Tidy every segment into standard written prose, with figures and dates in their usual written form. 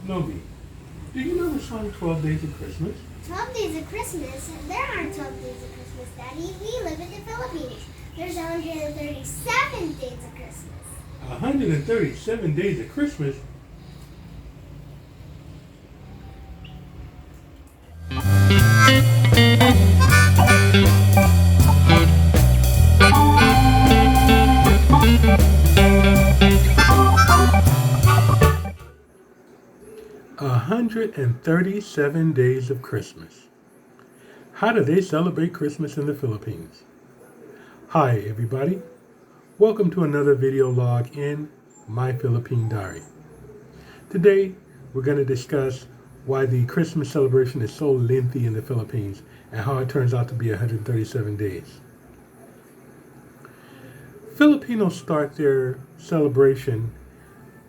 Novi, do you know the song 12 Days of Christmas? 12 Days of Christmas? There aren't 12 Days of Christmas, Daddy. We live in the Philippines. There's 137 days of Christmas. 137 days of Christmas? "137 Days of Christmas." How do they celebrate Christmas in the Philippines? Hi, everybody. Welcome to another video log in My Philippine Diary. Today, we're going to discuss why the Christmas celebration is so lengthy in the Philippines and how it turns out to be 137 days. Filipinos start their celebration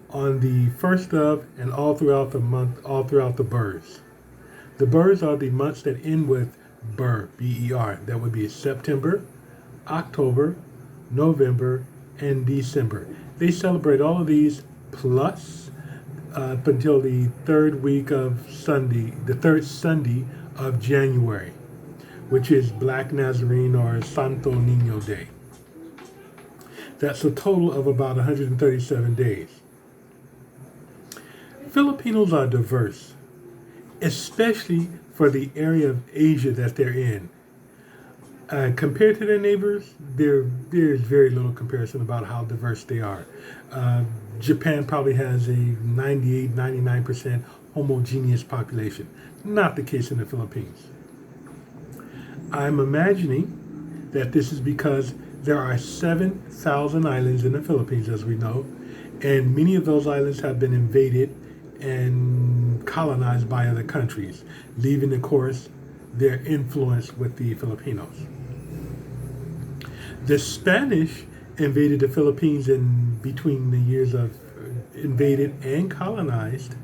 on the first of and all throughout the month, all throughout the burrs. The burrs are the months that end with ber, B-E-R. That would be September, October, November, and December. They celebrate all of these plus up until the third Sunday of January, which is Black Nazarene or Santo Niño Day. That's a total of about 137 days. Filipinos are diverse, especially for the area of Asia that they're in. Compared to their neighbors, there's very little comparison about how diverse they are. Japan probably has a 98-99% homogeneous population. Not the case in the Philippines. I'm imagining that this is because there are 7,000 islands in the Philippines, as we know, and many of those islands have been invaded and colonized by other countries, leaving, of course, their influence with the Filipinos. The Spanish invaded the Philippines invaded and colonized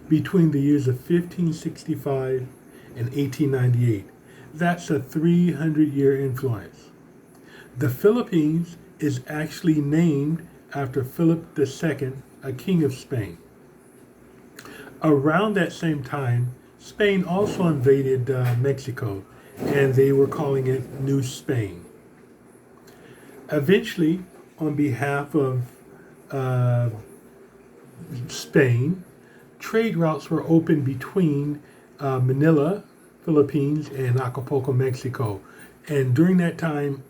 between the years of 1565 and 1898. That's a 300-year influence. The Philippines is actually named after Philip II, a king of Spain. Around that same time, Spain also invaded Mexico, and they were calling it New Spain. Eventually, on behalf of Spain, trade routes were opened between Manila, Philippines, and Acapulco, Mexico. And during that time,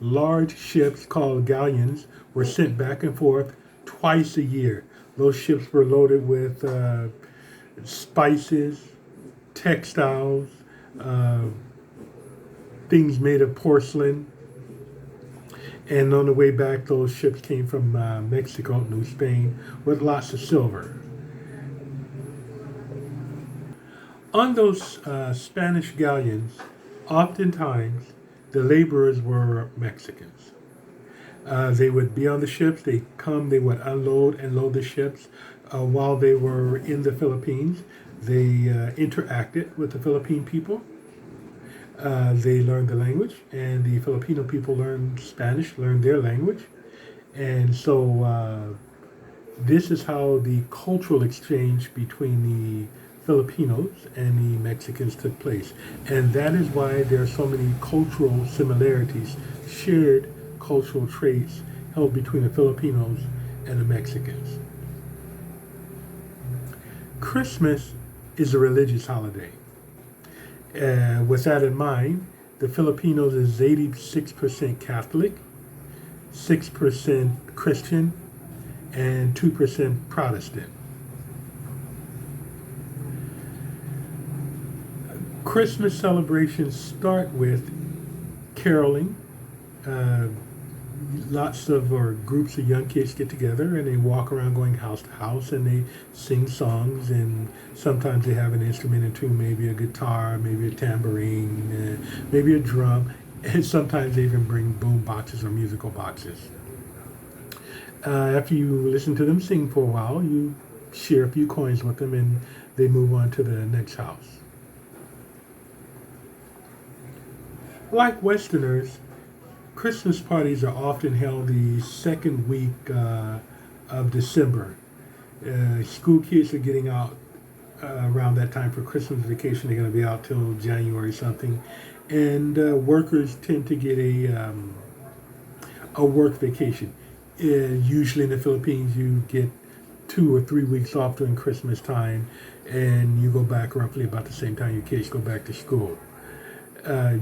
large ships called galleons were sent back and forth twice a year. Those ships were loaded with spices, textiles, things made of porcelain. And on the way back, those ships came from Mexico, New Spain, with lots of silver. On those Spanish galleons, oftentimes the laborers were Mexicans. They would be on the ships, they would unload and load the ships. While they were in the Philippines, they interacted with the Philippine people. They learned the language, and the Filipino people learned Spanish, learned their language. And so this is how the cultural exchange between the Filipinos and the Mexicans took place. And that is why there are so many cultural similarities, shared cultural traits held between the Filipinos and the Mexicans. Christmas is a religious holiday. With that in mind, the Filipinos is 86% Catholic, 6% Christian, and 2% Protestant. Christmas celebrations start with caroling. Lots of groups of young kids get together and they walk around going house to house and they sing songs, and sometimes they have an instrument or two, maybe a guitar, maybe a tambourine, maybe a drum, and sometimes they even bring boom boxes or musical boxes. After you listen to them sing for a while, you share a few coins with them and they move on to the next house. Like Westerners, Christmas parties are often held the second week of December. School kids are getting out around that time for Christmas vacation. They're going to be out till January something, and workers tend to get a work vacation. Usually in the Philippines, you get 2 or 3 weeks off during Christmas time, and you go back roughly about the same time your kids go back to school.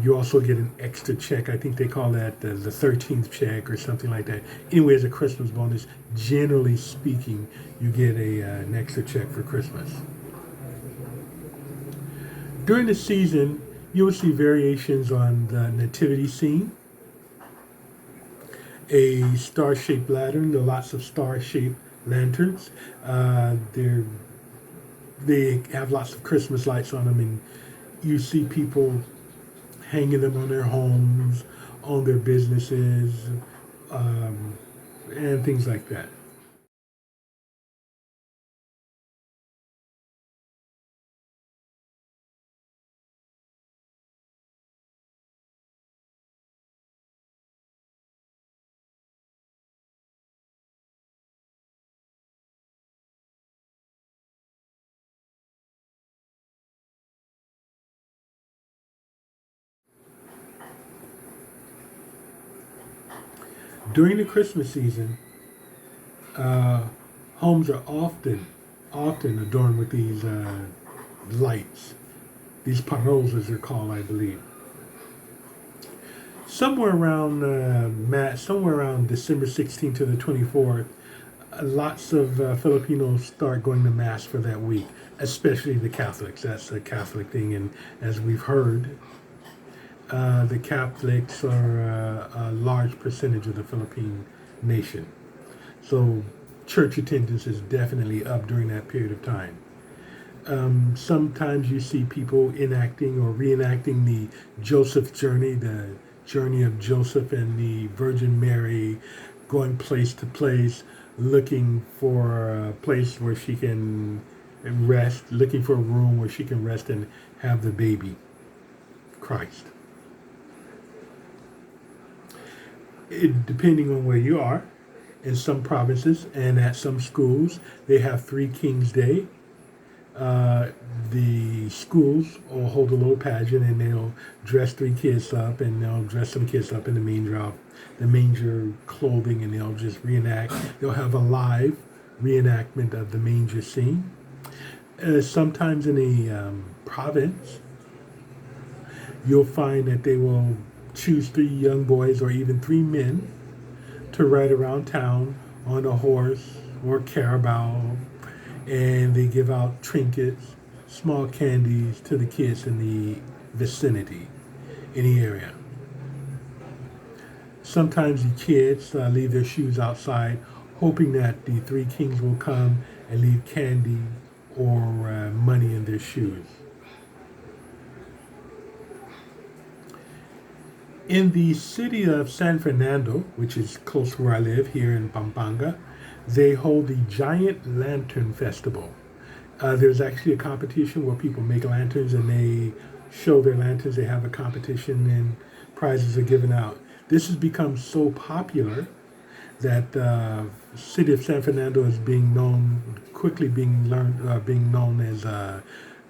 You also get an extra check. I think they call that the 13th check or something like that. Anyway, as a Christmas bonus, generally speaking, you get an extra check for Christmas. During the season, you will see variations on the nativity scene. A star-shaped lantern. There are lots of star-shaped lanterns. They have lots of Christmas lights on them, and you see people hanging them on their homes, on their businesses, and things like that. During the Christmas season, uh, homes are often adorned with these lights. These paroles, as they're called, I believe. Somewhere around December 16th to the 24th, lots of Filipinos start going to mass for that week, especially the Catholics. That's a Catholic thing, and as we've heard, the Catholics are a large percentage of the Philippine nation. So church attendance is definitely up during that period of time. Sometimes you see people enacting or reenacting the Joseph journey, the journey of Joseph and the Virgin Mary going place to place, looking for a place where she can rest, looking for a room where she can rest and have the baby, Christ. Depending on where you are, in some provinces and at some schools, they have Three Kings Day. The schools will hold a little pageant, and they'll dress three kids up, and they'll dress some kids up in the manger clothing, and they'll just reenact. They'll have a live reenactment of the manger scene. Sometimes in a province, you'll find that they will choose 3 young boys or even 3 men to ride around town on a horse or carabao, and they give out trinkets, small candies to the kids in the vicinity, in the area. Sometimes the kids leave their shoes outside, hoping that the three kings will come and leave candy or money in their shoes. In the city of San Fernando, which is close to where I live here in Pampanga, they hold the Giant Lantern Festival. There's actually a competition where people make lanterns and they show their lanterns. They have a competition and prizes are given out. This has become so popular that the city of San Fernando is being known as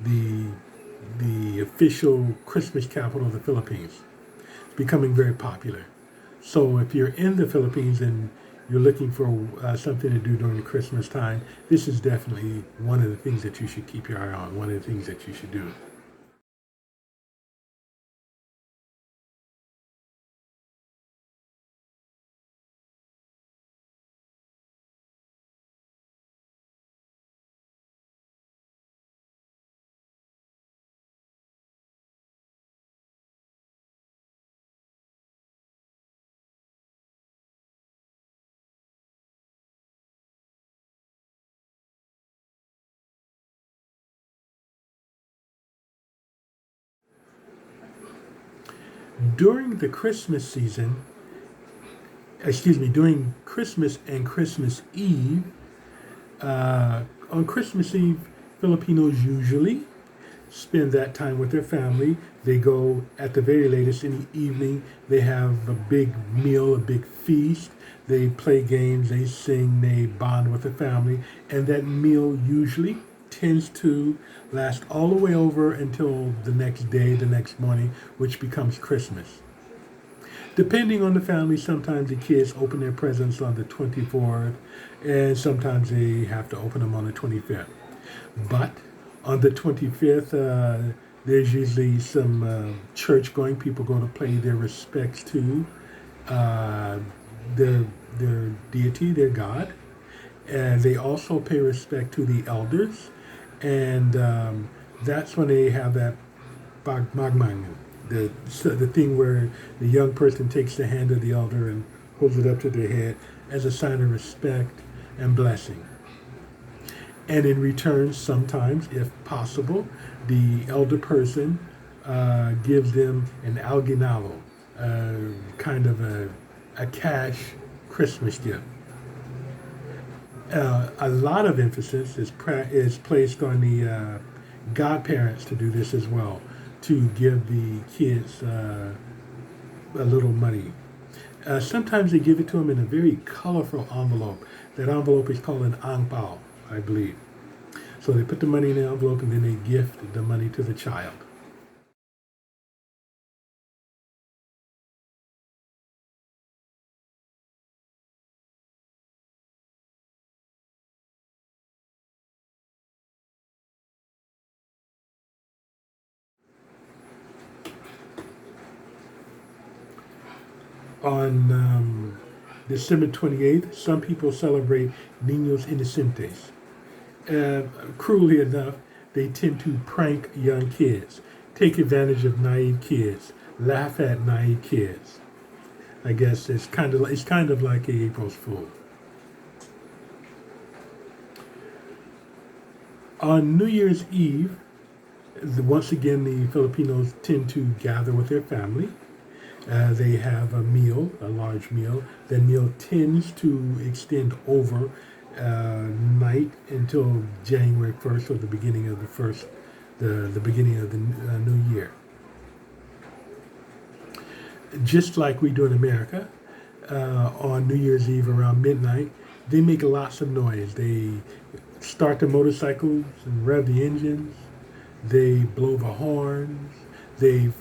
the official Christmas capital of the Philippines. It's becoming very popular. So if you're in the Philippines and you're looking for something to do during the Christmas time, this is definitely one of the things that you should keep your eye on, one of the things that you should do. During the Christmas season, during Christmas and Christmas Eve, on Christmas Eve, Filipinos usually spend that time with their family. They go at the very latest in the evening. They have a big meal, a big feast. They play games, they sing, they bond with the family, and that meal usually tends to last all the way over until the next day, the next morning, which becomes Christmas. Depending on the family, sometimes the kids open their presents on the 24th, and sometimes they have to open them on the 25th. But on the 25th, there's usually some church-going people going to pay their respects to their deity, their God. And they also pay respect to the elders. And that's when they have that magmang, the thing where the young person takes the hand of the elder and holds it up to their head as a sign of respect and blessing. And in return, sometimes, if possible, the elder person gives them an alginalo, kind of a cash Christmas gift. A lot of emphasis is placed on the godparents to do this as well, to give the kids a little money. Sometimes they give it to them in a very colorful envelope. That envelope is called an ang pao, I believe. So they put the money in the envelope and then they gift the money to the child. On December 28th, some people celebrate Niños Inocentes. Cruelly enough, they tend to prank young kids, take advantage of naive kids, laugh at naive kids. I guess it's kind of like a April's Fool. On New Year's Eve, once again, the Filipinos tend to gather with their family. They have a meal, a large meal. That meal tends to extend over night until January 1st, or the beginning of the beginning of the new year. Just like we do in America, on New Year's Eve around midnight, they make lots of noise. They start the motorcycles and rev the engines. They blow the horns. They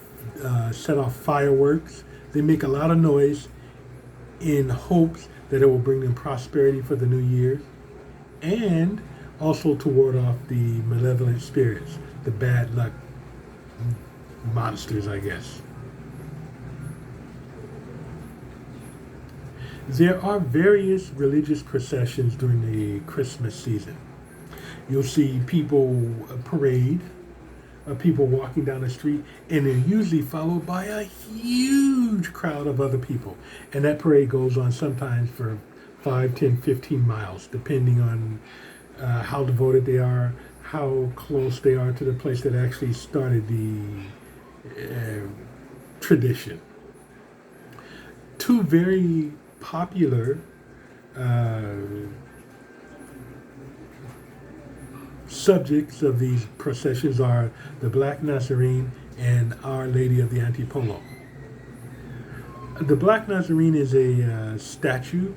set off fireworks. They make a lot of noise in hopes that it will bring them prosperity for the new year, and also to ward off the malevolent spirits, the bad luck monsters, I guess. There are various religious processions during the Christmas season. You'll see people parade, people walking down the street, and they're usually followed by a huge crowd of other people. And that parade goes on sometimes for 5, 10, 15 miles, depending on how devoted they are, how close they are to the place that actually started the tradition. Two very popular subjects of these processions are the Black Nazarene and Our Lady of the Antipolo. The Black Nazarene is a statue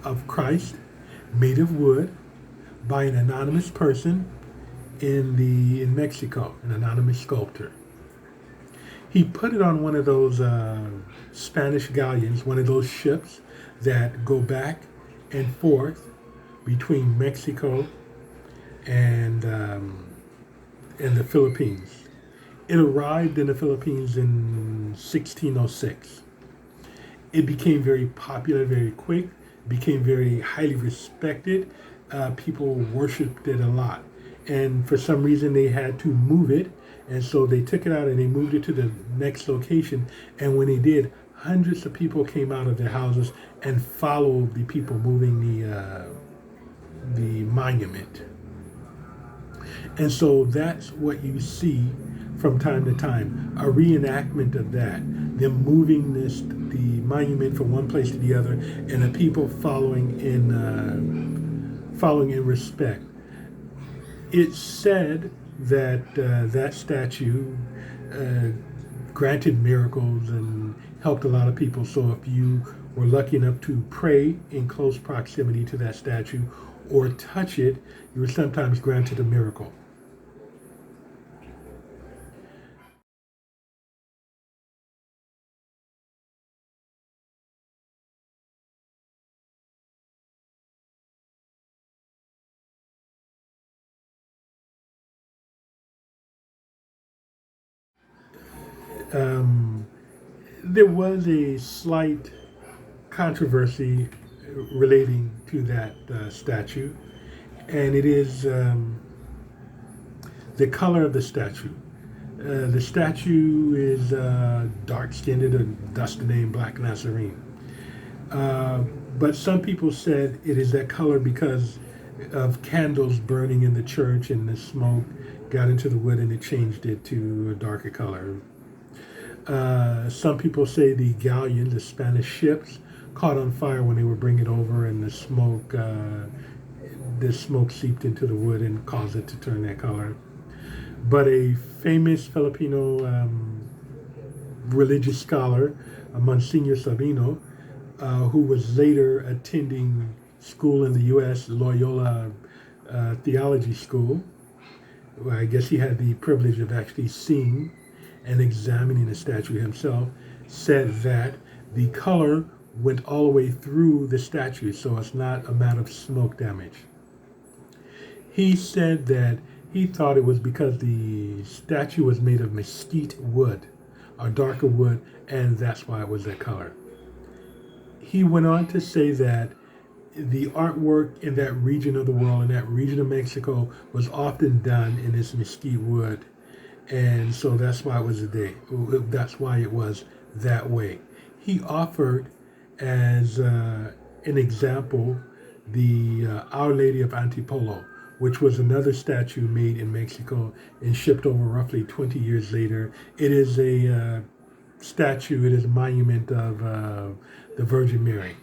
of Christ made of wood by an anonymous person in Mexico, an anonymous sculptor. He put it on one of those Spanish galleons, one of those ships that go back and forth between Mexico and the Philippines. It arrived in the Philippines in 1606. It became very popular very quick, became very highly respected. People worshipped it a lot. And for some reason they had to move it, and so they took it out and they moved it to the next location. And when they did, hundreds of people came out of their houses and followed the people moving the monument. And so that's what you see from time to time, a reenactment of that, them moving the monument from one place to the other, and the people following in respect. It's said that that statue uh, granted miracles and helped a lot of people. So if you were lucky enough to pray in close proximity to that statue or touch it, you were sometimes granted a miracle. Um, there was a slight controversy relating to that statue, and it is the color of the statue. The statue is dark-skinned, and thus the name Black Nazarene. Uh, but some people said it is that color because of candles burning in the church, and the smoke got into the wood and it changed it to a darker color. Some people say the galleon, the Spanish ships, caught on fire when they were bringing it over, and the smoke seeped into the wood and caused it to turn that color. But a famous Filipino religious scholar, Monsignor Sabino, who was later attending school in the U.S., Loyola Theology School, where I guess he had the privilege of actually seeing and examining the statue himself, said that the color went all the way through the statue, so it's not a matter of smoke damage. He said that he thought it was because the statue was made of mesquite wood, or darker wood, and that's why it was that color. He went on to say that the artwork in that region of the world, in that region of Mexico, was often done in this mesquite wood, and so that's why it was a day. That's why it was that way. He offered as an example the Our Lady of Antipolo, which was another statue made in Mexico and shipped over roughly 20 years later. It is a statue, it is a monument of the Virgin Mary.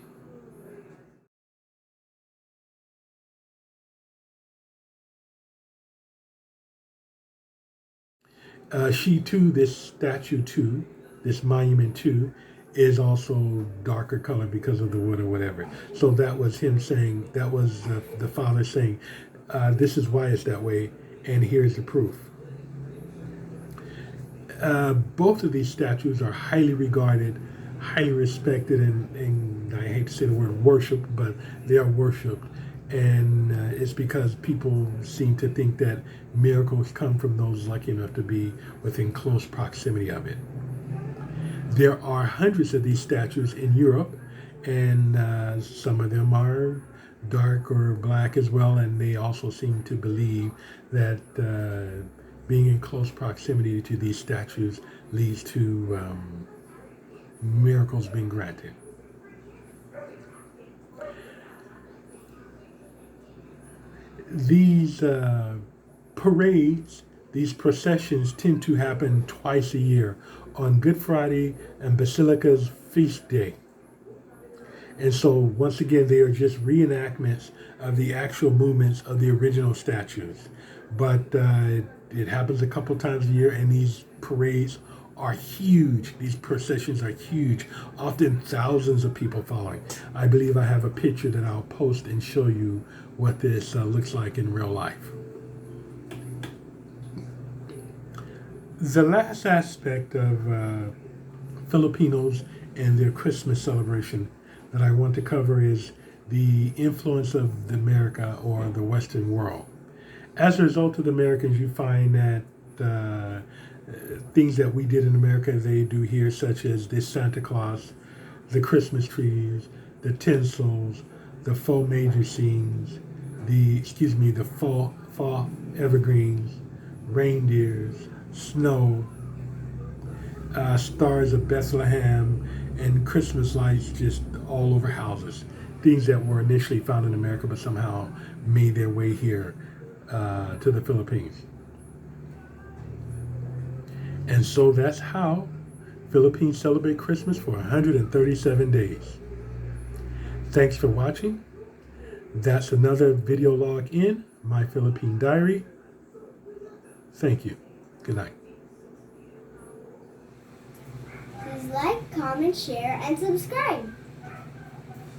She too, this statue too, this monument too, is also darker color because of the wood or whatever. So that was him saying, that was the father saying, this is why it's that way, and here's the proof. Both of these statues are highly regarded, highly respected, and I hate to say the word worshipped, but they are worshipped. And it's because people seem to think that miracles come from those lucky enough to be within close proximity of it. There are hundreds of these statues in Europe, and some of them are dark or black as well, and they also seem to believe that being in close proximity to these statues leads to miracles being granted. These parades, these processions tend to happen twice a year on Good Friday and Basilica's feast day. And so, once again, they are just reenactments of the actual movements of the original statues. But it happens a couple times a year, and these parades are huge. These processions are huge, often thousands of people following. I believe I have a picture that I'll post and show you what this looks like in real life. The last aspect of Filipinos and their Christmas celebration that I want to cover is the influence of the America or the Western world. As a result of the Americans, you find that things that we did in America, they do here, such as the Santa Claus, the Christmas trees, the tinsels, the faux major scenes, the fall evergreens, reindeers, snow, stars of Bethlehem, and Christmas lights just all over houses. Things that were initially found in America but somehow made their way here to the Philippines. And so that's how Philippines celebrate Christmas for 137 days. Thanks for watching. That's another video log in My Philippine Diary. Thank you. Good night. Please like, comment, share, and subscribe.